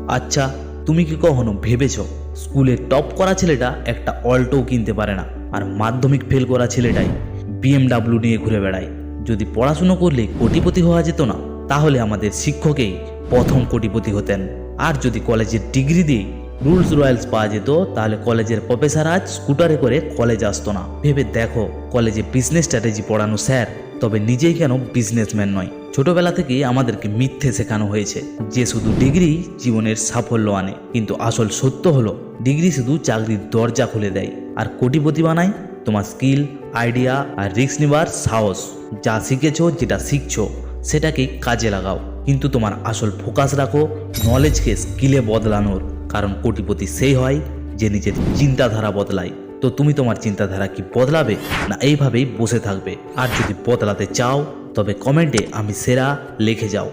আচ্ছা, তুমি কি কখনো ভেবেছ স্কুলে টপ করা ছেলেটা একটা অল্টোও কিনতে পারে না, আর মাধ্যমিক ফেল করা ছেলেটাই BMW নিয়ে ঘুরে বেড়ায়? যদি পড়াশুনো করলে কোটিপতি হওয়া যেত না, তাহলে আমাদের শিক্ষকেই প্রথম কোটিপতি হতেন। আর যদি কলেজের ডিগ্রি দিয়ে রুলস রয়্যালস পাওয়া যেত, তাহলে কলেজের প্রফেসর আজ স্কুটারে করে কলেজ আসতো না। ভেবে দেখো, কলেজে বিজনেস স্ট্র্যাটেজি পড়ানো স্যার, তবে নিজেই কেন বিজনেসম্যান নয়? ছোটবেলা থেকেই আমাদেরকে মিথ্যে শেখানো হয়েছে যে শুধু ডিগ্রি জীবনের সাফল্য আনে, কিন্তু আসল সত্য হলো ডিগ্রি শুধু চাকরির দরজা খুলে দেয়, আর কোটিপতি বানায় তোমার স্কিল, আইডিয়া আর রিস্ক নেবার সাহস। যা শিখেছো, যেটা শিখছো, সেটাকে কাজে লাগাও, কিন্তু তোমার আসল ফোকাস রাখো নলেজকে স্কিলে বদলানোর। কারণ কোটিপতি সেই হয় যে নিজের চিন্তাধারা বদলায়। তো তুমি তোমার চিন্তাধারা কি বদলাবে, না এইভাবেই বসে থাকবে? আর যদি বদলাতে চাও, তবে কমেন্টে আমি সেরা লিখে যাও।